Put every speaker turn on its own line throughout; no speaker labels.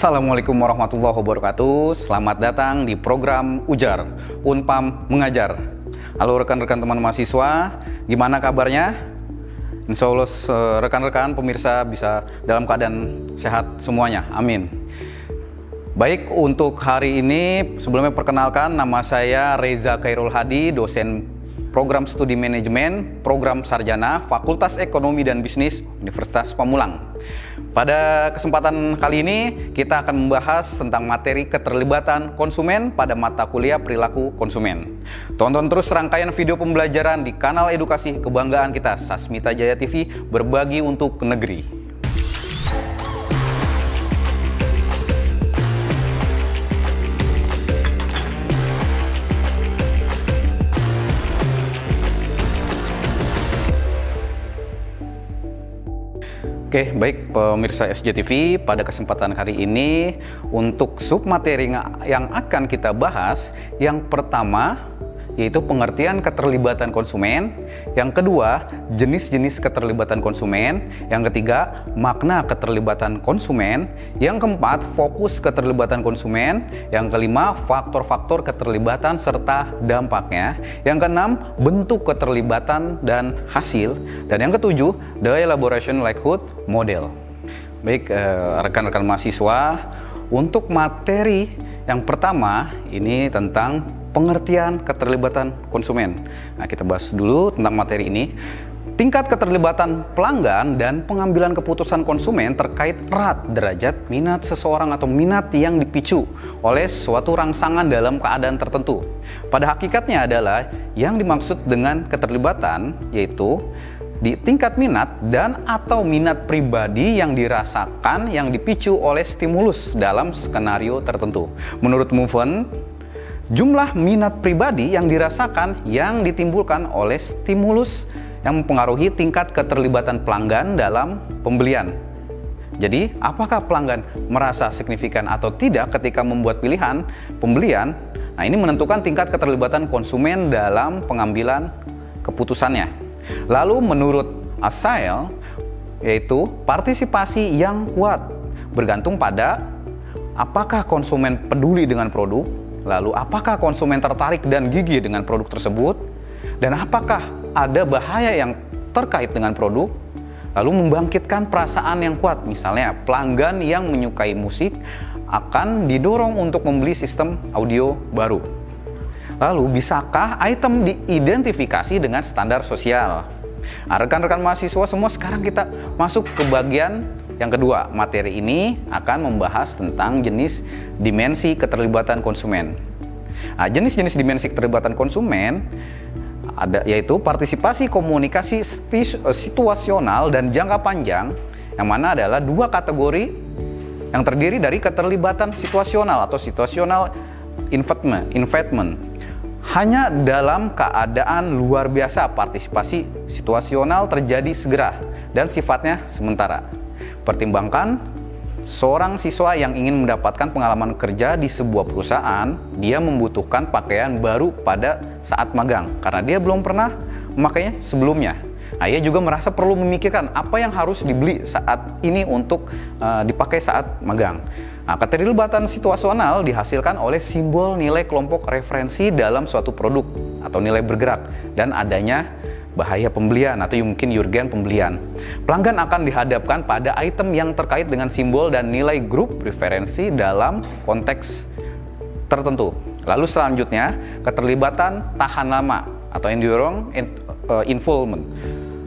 Assalamualaikum warahmatullahi wabarakatuh. Selamat datang di program Ujar, Unpam Mengajar. Halo rekan-rekan teman mahasiswa, gimana kabarnya? Insya Allah rekan-rekan pemirsa bisa dalam keadaan sehat semuanya, amin. Baik, untuk hari ini sebelumnya perkenalkan, nama saya Reza Khairul Hadi, dosen Program Studi Manajemen, Program Sarjana, Fakultas Ekonomi dan Bisnis, Universitas Pamulang. Pada kesempatan kali ini, kita akan membahas tentang materi keterlibatan konsumen pada mata kuliah perilaku konsumen. Tonton terus rangkaian video pembelajaran di kanal edukasi kebanggaan kita, Sasmita Jaya TV, berbagi untuk negeri. Oke, baik pemirsa SJTV, pada kesempatan kali ini untuk submateri yang akan kita bahas, yang pertama yaitu pengertian keterlibatan konsumen, yang kedua jenis-jenis keterlibatan konsumen, yang ketiga makna keterlibatan konsumen, yang keempat fokus keterlibatan konsumen, yang kelima faktor-faktor keterlibatan serta dampaknya, yang keenam bentuk keterlibatan dan hasil, dan yang ketujuh the elaboration likelihood model. Baik rekan-rekan mahasiswa, untuk materi yang pertama ini tentang pengertian keterlibatan konsumen. Nah, kita bahas dulu tentang materi ini. Tingkat keterlibatan pelanggan dan pengambilan keputusan konsumen terkait erat derajat minat seseorang atau minat yang dipicu oleh suatu rangsangan dalam keadaan tertentu. Pada hakikatnya adalah yang dimaksud dengan keterlibatan yaitu di tingkat minat dan atau minat pribadi yang dirasakan yang dipicu oleh stimulus dalam skenario tertentu. Menurut Moven, jumlah minat pribadi yang dirasakan yang ditimbulkan oleh stimulus yang mempengaruhi tingkat keterlibatan pelanggan dalam pembelian. Jadi, apakah pelanggan merasa signifikan atau tidak ketika membuat pilihan pembelian? Nah, ini menentukan tingkat keterlibatan konsumen dalam pengambilan keputusannya. Lalu menurut Asael, yaitu partisipasi yang kuat bergantung pada apakah konsumen peduli dengan produk, lalu apakah konsumen tertarik dan gigih dengan produk tersebut, dan apakah ada bahaya yang terkait dengan produk, lalu membangkitkan perasaan yang kuat. Misalnya pelanggan yang menyukai musik akan didorong untuk membeli sistem audio baru. Lalu bisakah item diidentifikasi dengan standar sosial? Nah, rekan-rekan mahasiswa semua, sekarang kita masuk ke bagian yang kedua. Materi ini akan membahas tentang jenis dimensi keterlibatan konsumen. Nah, jenis-jenis dimensi keterlibatan konsumen ada yaitu partisipasi komunikasi situasional dan jangka panjang, yang mana adalah dua kategori yang terdiri dari keterlibatan situasional atau situational investment. Hanya dalam keadaan luar biasa partisipasi situasional terjadi segera dan sifatnya sementara. Pertimbangkan seorang siswa yang ingin mendapatkan pengalaman kerja di sebuah perusahaan, dia membutuhkan pakaian baru pada saat magang karena dia belum pernah memakainya sebelumnya. Nah, ia juga merasa perlu memikirkan apa yang harus dibeli saat ini untuk dipakai saat magang. Nah, keterlibatan situasional dihasilkan oleh simbol nilai kelompok referensi dalam suatu produk atau nilai bergerak dan adanya bahaya pembelian atau mungkin urgen pembelian. Pelanggan akan dihadapkan pada item yang terkait dengan simbol dan nilai grup preferensi dalam konteks tertentu. Lalu selanjutnya, keterlibatan tahan lama atau enduring involvement.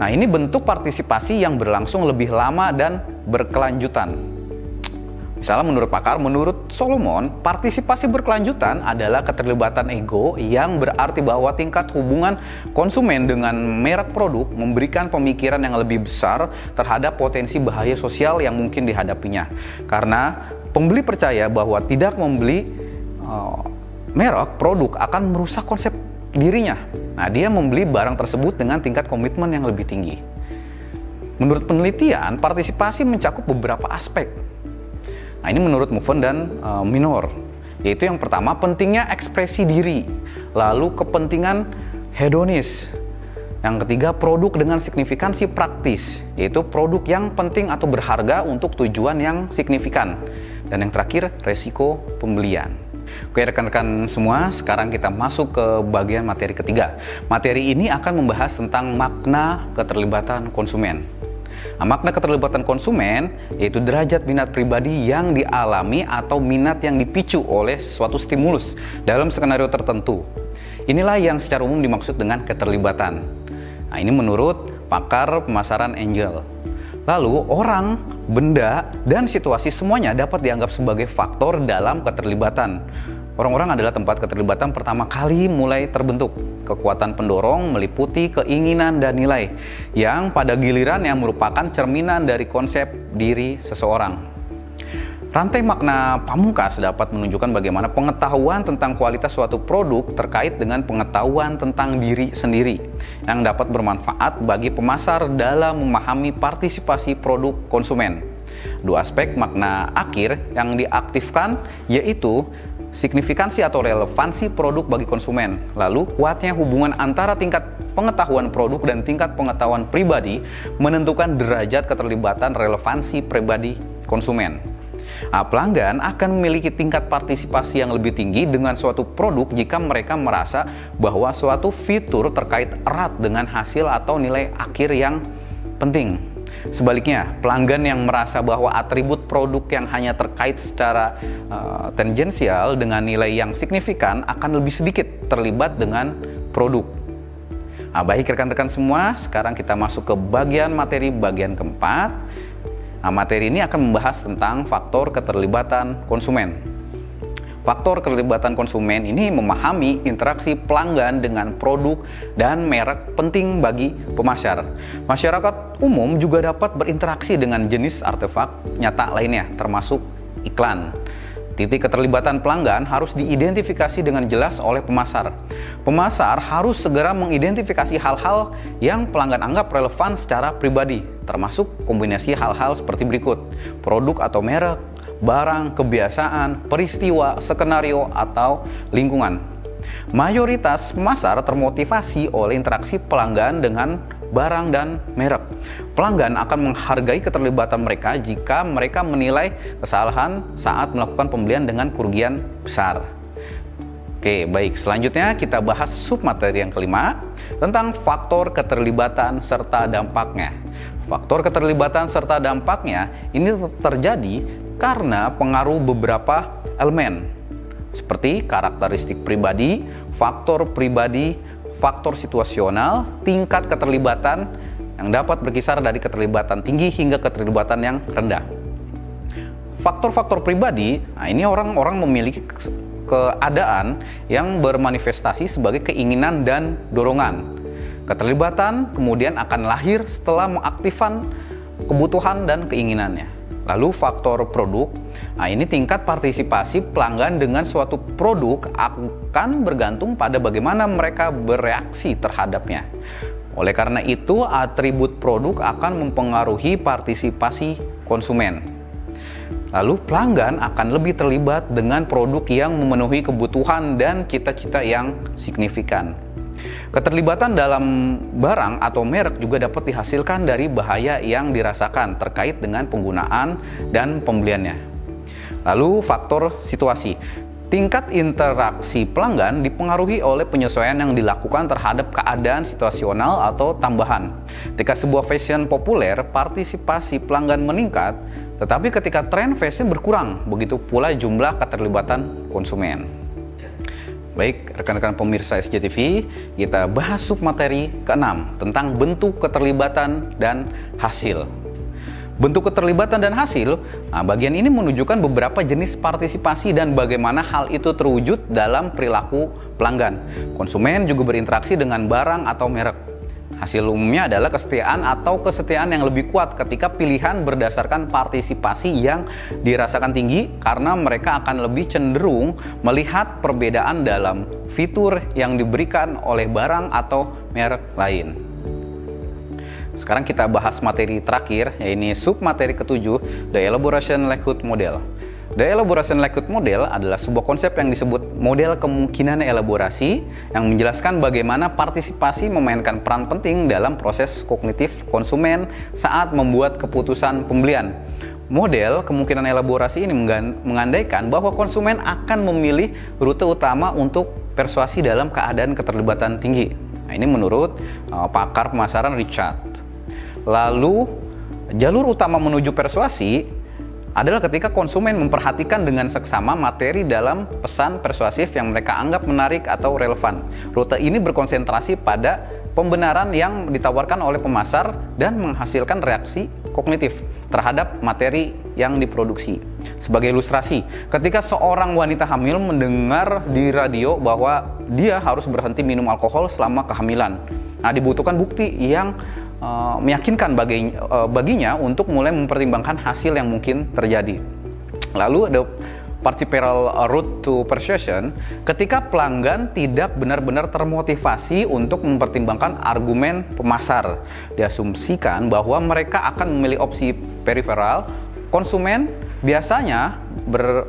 Nah, ini bentuk partisipasi yang berlangsung lebih lama dan berkelanjutan. Misalnya menurut pakar, menurut Solomon, partisipasi berkelanjutan adalah keterlibatan ego yang berarti bahwa tingkat hubungan konsumen dengan merek produk memberikan pemikiran yang lebih besar terhadap potensi bahaya sosial yang mungkin dihadapinya. Karena pembeli percaya bahwa tidak membeli merek produk akan merusak konsep dirinya. Nah, dia membeli barang tersebut dengan tingkat komitmen yang lebih tinggi. Menurut penelitian, partisipasi mencakup beberapa aspek. Nah, ini menurut Moven dan Minor, yaitu yang pertama pentingnya ekspresi diri, lalu kepentingan hedonis, yang ketiga produk dengan signifikansi praktis, yaitu produk yang penting atau berharga untuk tujuan yang signifikan, Dan yang terakhir, resiko pembelian. Oke rekan-rekan semua, sekarang kita masuk ke bagian materi ketiga. Materi ini akan membahas tentang makna keterlibatan konsumen. Nah, makna keterlibatan konsumen yaitu derajat minat pribadi yang dialami atau minat yang dipicu oleh suatu stimulus dalam skenario tertentu. Inilah yang secara umum dimaksud dengan keterlibatan. Nah, ini menurut pakar pemasaran Engel. Lalu orang, benda, dan situasi semuanya dapat dianggap sebagai faktor dalam keterlibatan. Orang-orang adalah tempat keterlibatan pertama kali mulai terbentuk. Kekuatan pendorong meliputi keinginan dan nilai, yang pada giliran yang merupakan cerminan dari konsep diri seseorang. Rantai makna pamungkas dapat menunjukkan bagaimana pengetahuan tentang kualitas suatu produk terkait dengan pengetahuan tentang diri sendiri yang dapat bermanfaat bagi pemasar dalam memahami partisipasi produk konsumen. Dua aspek makna akhir yang diaktifkan yaitu signifikansi atau relevansi produk bagi konsumen, lalu kuatnya hubungan antara tingkat pengetahuan produk dan tingkat pengetahuan pribadi menentukan derajat keterlibatan relevansi pribadi konsumen. Nah, pelanggan akan memiliki tingkat partisipasi yang lebih tinggi dengan suatu produk jika mereka merasa bahwa suatu fitur terkait erat dengan hasil atau nilai akhir yang penting. Sebaliknya, pelanggan yang merasa bahwa atribut produk yang hanya terkait secara tangensial dengan nilai yang signifikan akan lebih sedikit terlibat dengan produk. Nah, baik rekan-rekan semua, sekarang kita masuk ke bagian materi bagian keempat. Nah, materi ini akan membahas tentang faktor keterlibatan konsumen. Faktor keterlibatan konsumen ini memahami interaksi pelanggan dengan produk dan merek penting bagi pemasar. Masyarakat umum juga dapat berinteraksi dengan jenis artefak nyata lainnya, termasuk iklan. Titik keterlibatan pelanggan harus diidentifikasi dengan jelas oleh pemasar. Pemasar harus segera mengidentifikasi hal-hal yang pelanggan anggap relevan secara pribadi, termasuk kombinasi hal-hal seperti berikut: produk atau merek, barang, kebiasaan, peristiwa, skenario, atau lingkungan. Mayoritas pemasar termotivasi oleh interaksi pelanggan dengan barang dan merek. Pelanggan akan menghargai keterlibatan mereka jika mereka menilai kesalahan saat melakukan pembelian dengan kerugian besar. Oke, baik. Selanjutnya kita bahas submateri yang kelima tentang faktor keterlibatan serta dampaknya. Faktor keterlibatan serta dampaknya ini terjadi karena pengaruh beberapa elemen seperti karakteristik pribadi, faktor situasional, tingkat keterlibatan yang dapat berkisar dari keterlibatan tinggi hingga keterlibatan yang rendah. Faktor-faktor pribadi, nah ini orang-orang memiliki keadaan yang bermanifestasi sebagai keinginan dan dorongan. Keterlibatan kemudian akan lahir setelah mengaktifkan kebutuhan dan keinginannya. Lalu faktor produk, nah ini tingkat partisipasi pelanggan dengan suatu produk akan bergantung pada bagaimana mereka bereaksi terhadapnya. Oleh karena itu, atribut produk akan mempengaruhi partisipasi konsumen. Lalu pelanggan akan lebih terlibat dengan produk yang memenuhi kebutuhan dan cita-cita yang signifikan. Keterlibatan dalam barang atau merek juga dapat dihasilkan dari bahaya yang dirasakan terkait dengan penggunaan dan pembeliannya. Lalu faktor situasi. Tingkat interaksi pelanggan dipengaruhi oleh penyesuaian yang dilakukan terhadap keadaan situasional atau tambahan. Ketika sebuah fashion populer, partisipasi pelanggan meningkat, tetapi ketika tren fashion berkurang, begitu pula jumlah keterlibatan konsumen. Baik, rekan-rekan pemirsa SJTV, kita bahas submateri ke-6 tentang bentuk keterlibatan dan hasil. Bentuk keterlibatan dan hasil, nah bagian ini menunjukkan beberapa jenis partisipasi dan bagaimana hal itu terwujud dalam perilaku pelanggan. Konsumen juga berinteraksi dengan barang atau merek. Hasil umumnya adalah kesetiaan atau kesetiaan yang lebih kuat ketika pilihan berdasarkan partisipasi yang dirasakan tinggi karena mereka akan lebih cenderung melihat perbedaan dalam fitur yang diberikan oleh barang atau merek lain. Sekarang kita bahas materi terakhir, yaitu submateri ke-7, The Elaboration Likelihood Model. The Elaboration Likelihood Model adalah sebuah konsep yang disebut model kemungkinan elaborasi yang menjelaskan bagaimana partisipasi memainkan peran penting dalam proses kognitif konsumen saat membuat keputusan pembelian. model kemungkinan elaborasi ini mengandaikan bahwa konsumen akan memilih rute utama untuk persuasi dalam keadaan keterlibatan tinggi. Nah, ini menurut pakar pemasaran Richard. Lalu, jalur utama menuju persuasi adalah ketika konsumen memperhatikan dengan seksama materi dalam pesan persuasif yang mereka anggap menarik atau relevan. Rute ini berkonsentrasi pada pembenaran yang ditawarkan oleh pemasar dan menghasilkan reaksi kognitif terhadap materi yang diproduksi. Sebagai ilustrasi, ketika seorang wanita hamil mendengar di radio bahwa dia harus berhenti minum alkohol selama kehamilan, nah dibutuhkan bukti yang meyakinkan baginya untuk mulai mempertimbangkan hasil yang mungkin terjadi. Lalu ada peripheral route to persuasion, ketika pelanggan tidak benar-benar termotivasi untuk mempertimbangkan argumen pemasar. Diasumsikan bahwa mereka akan memilih opsi peripheral. Konsumen biasanya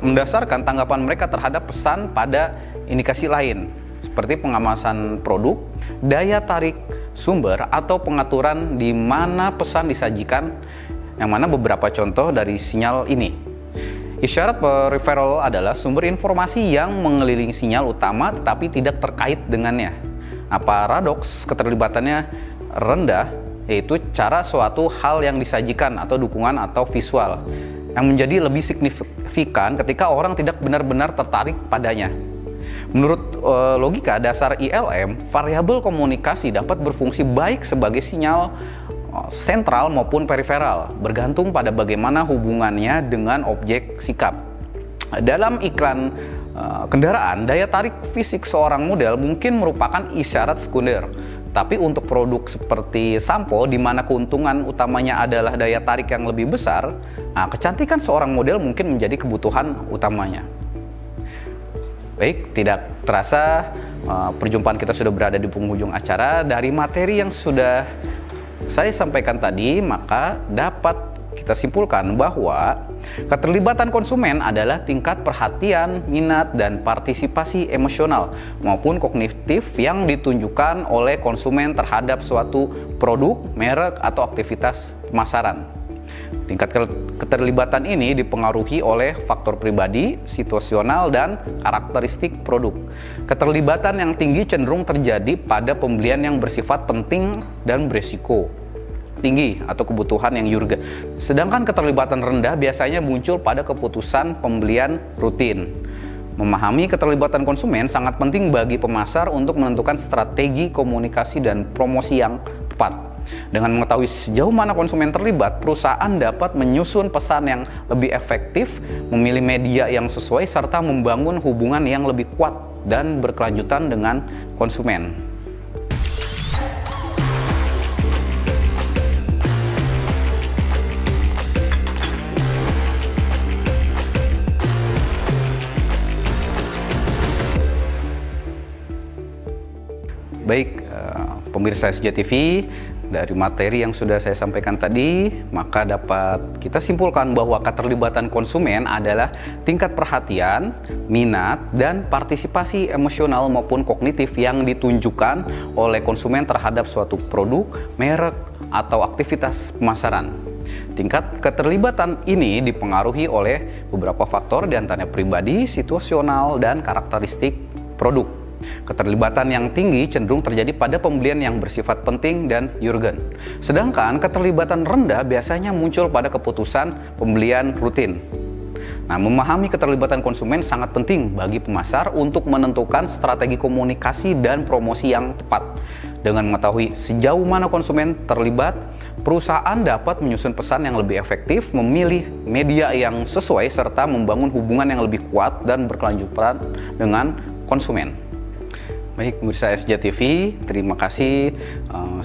mendasarkan tanggapan mereka terhadap pesan pada indikasi lain, seperti pengamasan produk, daya tarik sumber, atau pengaturan di mana pesan disajikan, yang mana beberapa contoh dari sinyal ini. Isyarat peripheral adalah sumber informasi yang mengelilingi sinyal utama tetapi tidak terkait dengannya. Nah, paradoks keterlibatannya rendah, yaitu cara suatu hal yang disajikan atau dukungan atau visual yang menjadi lebih signifikan ketika orang tidak benar-benar tertarik padanya. Menurut logika dasar ILM, variabel komunikasi dapat berfungsi baik sebagai sinyal sentral maupun periferal, bergantung pada bagaimana hubungannya dengan objek sikap. Dalam iklan kendaraan, daya tarik fisik seorang model mungkin merupakan isyarat sekunder. Tapi untuk produk seperti sampo, di mana keuntungan utamanya adalah daya tarik yang lebih besar, kecantikan seorang model mungkin menjadi kebutuhan utamanya. Baik, tidak terasa perjumpaan kita sudah berada di penghujung acara. Dari materi yang sudah saya sampaikan tadi, maka dapat kita simpulkan bahwa keterlibatan konsumen adalah tingkat perhatian, minat, dan partisipasi emosional maupun kognitif yang ditunjukkan oleh konsumen terhadap suatu produk, merek, atau aktivitas pemasaran. Tingkat keterlibatan ini dipengaruhi oleh faktor pribadi, situasional, dan karakteristik produk. Keterlibatan yang tinggi cenderung terjadi pada pembelian yang bersifat penting dan berisiko tinggi atau kebutuhan yang urgen. Sedangkan keterlibatan rendah biasanya muncul pada keputusan pembelian rutin. Memahami keterlibatan konsumen sangat penting bagi pemasar untuk menentukan strategi komunikasi dan promosi yang tepat. Dengan mengetahui sejauh mana konsumen terlibat, perusahaan dapat menyusun pesan yang lebih efektif, memilih media yang sesuai, serta membangun hubungan yang lebih kuat dan berkelanjutan dengan konsumen. Baik, pemirsa SJTV, dari materi yang sudah saya sampaikan tadi, maka dapat kita simpulkan bahwa keterlibatan konsumen adalah tingkat perhatian, minat, dan partisipasi emosional maupun kognitif yang ditunjukkan oleh konsumen terhadap suatu produk, merek, atau aktivitas pemasaran. Tingkat keterlibatan ini dipengaruhi oleh beberapa faktor, diantaranya pribadi, situasional, dan karakteristik produk. Keterlibatan yang tinggi cenderung terjadi pada pembelian yang bersifat penting dan urgen. Sedangkan keterlibatan rendah biasanya muncul pada keputusan pembelian rutin. Nah, memahami keterlibatan konsumen sangat penting bagi pemasar untuk menentukan strategi komunikasi dan promosi yang tepat. Dengan mengetahui sejauh mana konsumen terlibat, perusahaan dapat menyusun pesan yang lebih efektif, memilih media yang sesuai, serta membangun hubungan yang lebih kuat dan berkelanjutan dengan konsumen. Baik, pemirsa SJTV, terima kasih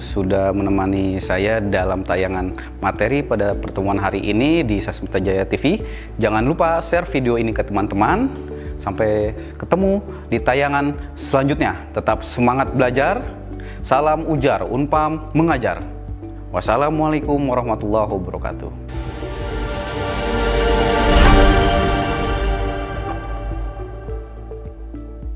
sudah menemani saya dalam tayangan materi pada pertemuan hari ini di Sasmita Jaya TV. Jangan lupa share video ini ke teman-teman. Sampai ketemu di tayangan selanjutnya. Tetap semangat belajar. Salam ujar, Unpam mengajar. Wassalamualaikum warahmatullahi wabarakatuh.